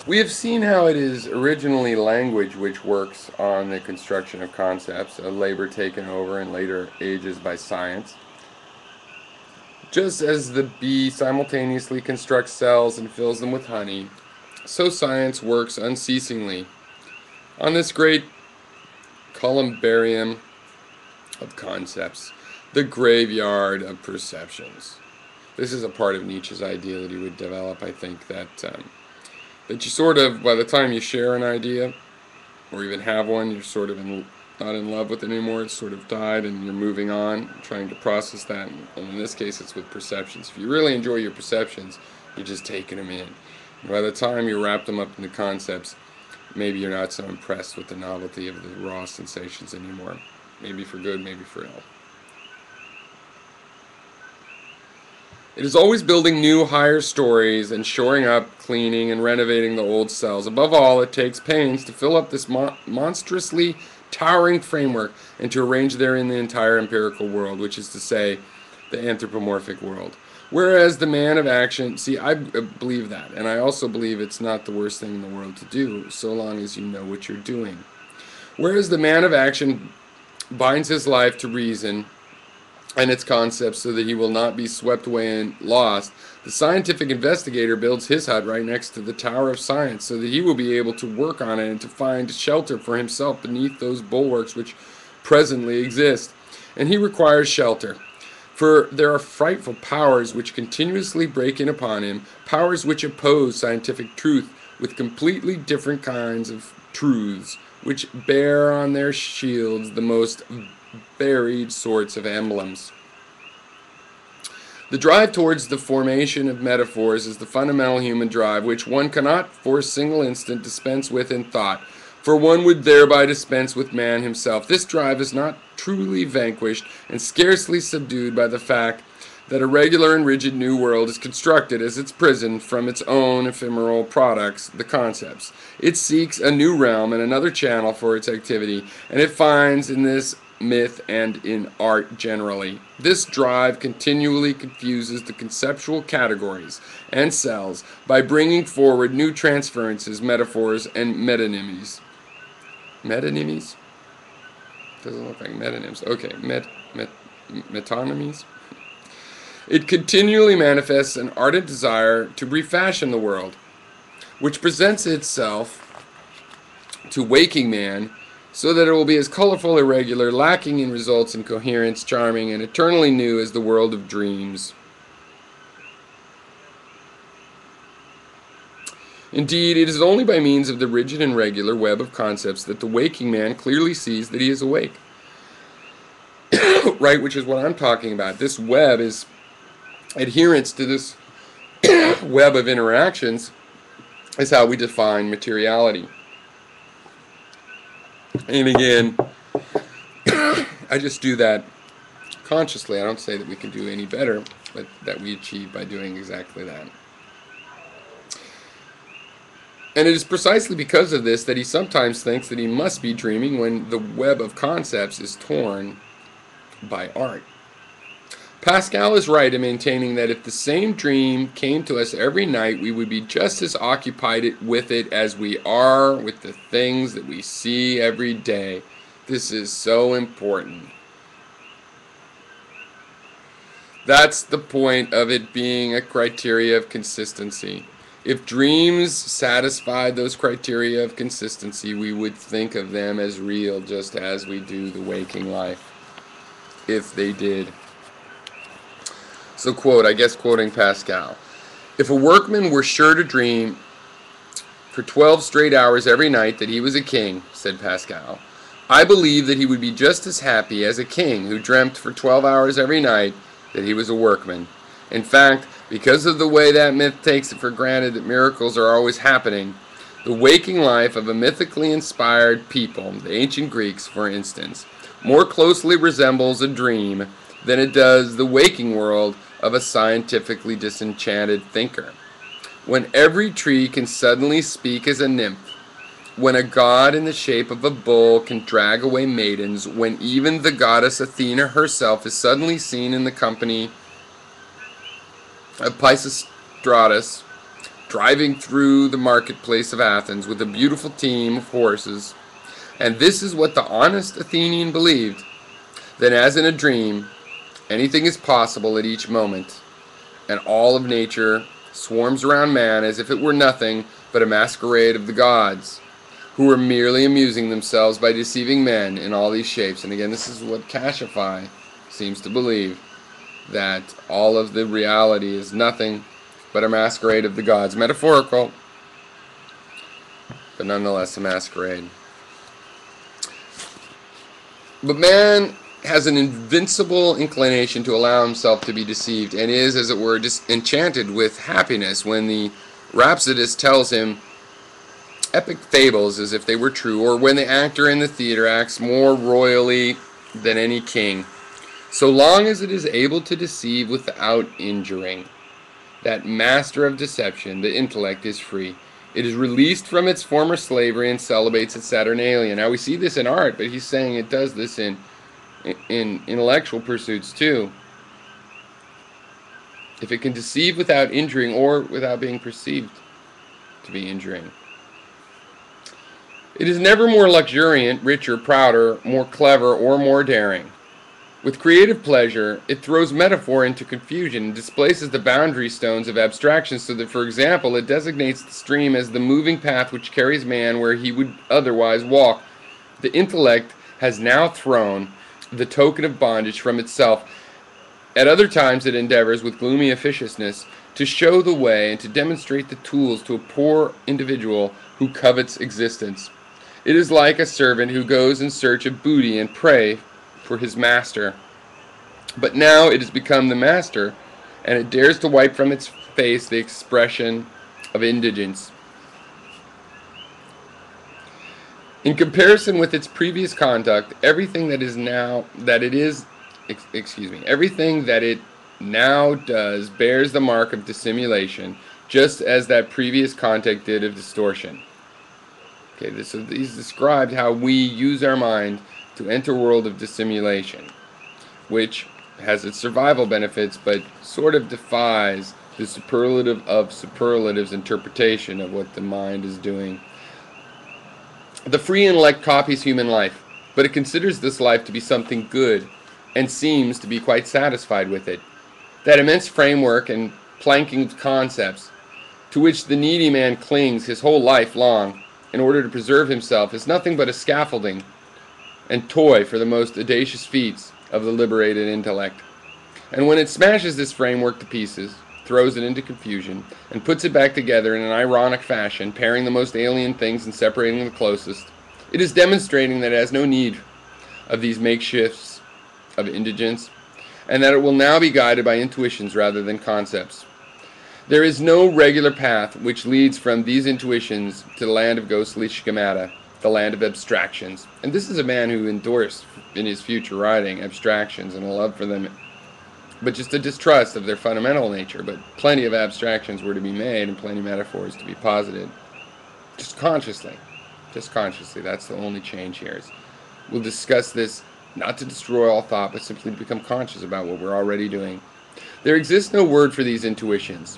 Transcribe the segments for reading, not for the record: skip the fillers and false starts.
We have seen how it is originally language which works on the construction of concepts, a labor taken over in later ages by science. Just as the bee simultaneously constructs cells and fills them with honey, so science works unceasingly on this great columbarium of concepts, the graveyard of perceptions. This is a part of Nietzsche's idea that he would develop. I think that you sort of, by the time you share an idea or even have one, you're sort of not in love with it anymore. It's sort of died, and you're moving on, trying to process that. And in this case, it's with perceptions. If you really enjoy your perceptions, you're just taking them in. And by the time you wrap them up into concepts, maybe you're not so impressed with the novelty of the raw sensations anymore. Maybe for good, maybe for ill. It is always building new, higher stories and shoring up, cleaning, and renovating the old cells. Above all, it takes pains to fill up this monstrously towering framework and to arrange therein the entire empirical world, which is to say, the anthropomorphic world. Whereas the man of action, see, I believe that, and I also believe it's not the worst thing in the world to do, so long as you know what you're doing. Whereas the man of action binds his life to reason and its concepts so that he will not be swept away and lost, the scientific investigator builds his hut right next to the Tower of Science so that he will be able to work on it and to find shelter for himself beneath those bulwarks which presently exist. And he requires shelter. For there are frightful powers which continuously break in upon him, powers which oppose scientific truth with completely different kinds of truths, which bear on their shields the most varied sorts of emblems. The drive towards the formation of metaphors is the fundamental human drive, which one cannot for a single instant dispense with in thought, for one would thereby dispense with man himself. This drive is not truly vanquished and scarcely subdued by the fact that a regular and rigid new world is constructed as its prison from its own ephemeral products, the concepts. It seeks a new realm and another channel for its activity, and it finds in this myth and in art generally. This drive continually confuses the conceptual categories and cells by bringing forward new transferences, metaphors, and metonymies. Metonymies? Doesn't look like metonyms. Okay, metonymies? It continually manifests an ardent desire to refashion the world, which presents itself to waking man so that it will be as colorful, irregular, lacking in results and coherence, charming, and eternally new as the world of dreams. Indeed, it is only by means of the rigid and regular web of concepts that the waking man clearly sees that he is awake. Right, which is what I'm talking about. This web is adherence to this web of interactions is how we define materiality. And again, I just do that consciously. I don't say that we can do any better, but that we achieve by doing exactly that. And it is precisely because of this that he sometimes thinks that he must be dreaming when the web of concepts is torn by art. Pascal is right in maintaining that if the same dream came to us every night, we would be just as occupied with it as we are with the things that we see every day. This is so important. That's the point of it being a criteria of consistency. If dreams satisfied those criteria of consistency, we would think of them as real just as we do the waking life. If they did. So quote, I guess quoting Pascal, if a workman were sure to dream for 12 straight hours every night that he was a king, said Pascal, I believe that he would be just as happy as a king who dreamt for 12 hours every night that he was a workman. In fact, because of the way that myth takes it for granted that miracles are always happening, the waking life of a mythically inspired people, the ancient Greeks for instance, more closely resembles a dream than it does the waking world of a scientifically disenchanted thinker. When every tree can suddenly speak as a nymph, when a god in the shape of a bull can drag away maidens, when even the goddess Athena herself is suddenly seen in the company of Pisistratus, driving through the marketplace of Athens with a beautiful team of horses. And this is what the honest Athenian believed: that as in a dream, anything is possible at each moment, and all of nature swarms around man as if it were nothing but a masquerade of the gods, who were merely amusing themselves by deceiving men in all these shapes. And again, this is what Kashify seems to believe, that all of the reality is nothing but a masquerade of the gods. Metaphorical, but nonetheless a masquerade. But man has an invincible inclination to allow himself to be deceived, and is, as it were, enchanted with happiness when the rhapsodist tells him epic fables as if they were true, or when the actor in the theater acts more royally than any king. So long as it is able to deceive without injuring, that master of deception, the intellect, is free. It is released from its former slavery and celebrates its Saturnalia. Now we see this in art, but he's saying it does this in intellectual pursuits too. If it can deceive without injuring, or without being perceived to be injuring. It is never more luxuriant, richer, prouder, more clever, or more daring. With creative pleasure, it throws metaphor into confusion and displaces the boundary stones of abstraction, so that, for example, it designates the stream as the moving path which carries man where he would otherwise walk. The intellect has now thrown the token of bondage from itself. At other times it endeavors, with gloomy officiousness, to show the way and to demonstrate the tools to a poor individual who covets existence. It is like a servant who goes in search of booty and prey for his master. But now it has become the master, and it dares to wipe from its face the expression of indigence. In comparison with its previous conduct, everything that it now does bears the mark of dissimulation, just as that previous conduct did of distortion. Okay, he's described how we use our mind to enter a world of dissimulation, which has its survival benefits, but sort of defies the superlative of superlatives interpretation of what the mind is doing. The free intellect copies human life, but it considers this life to be something good, and seems to be quite satisfied with it. That immense framework and planking of concepts, to which the needy man clings his whole life long, in order to preserve himself, is nothing but a scaffolding and toy for the most audacious feats of the liberated intellect. And when it smashes this framework to pieces, throws it into confusion, and puts it back together in an ironic fashion, pairing the most alien things and separating the closest, it is demonstrating that it has no need of these makeshifts of indigence, and that it will now be guided by intuitions rather than concepts. There is no regular path which leads from these intuitions to the land of ghostly schemata, the land of abstractions. And this is a man who endorsed in his future writing abstractions and a love for them, but just a distrust of their fundamental nature. But plenty of abstractions were to be made and plenty of metaphors to be posited. Just consciously. That's the only change here. We'll discuss this not to destroy all thought, but simply to become conscious about what we're already doing. There exists no word for these intuitions.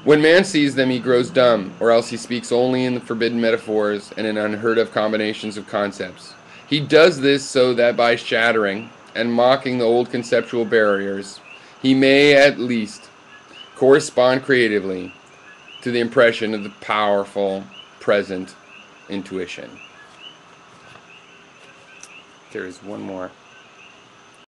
When man sees them, he grows dumb, or else he speaks only in the forbidden metaphors and in unheard-of combinations of concepts. He does this so that by shattering and mocking the old conceptual barriers, he may at least correspond creatively to the impression of the powerful present intuition. There is one more.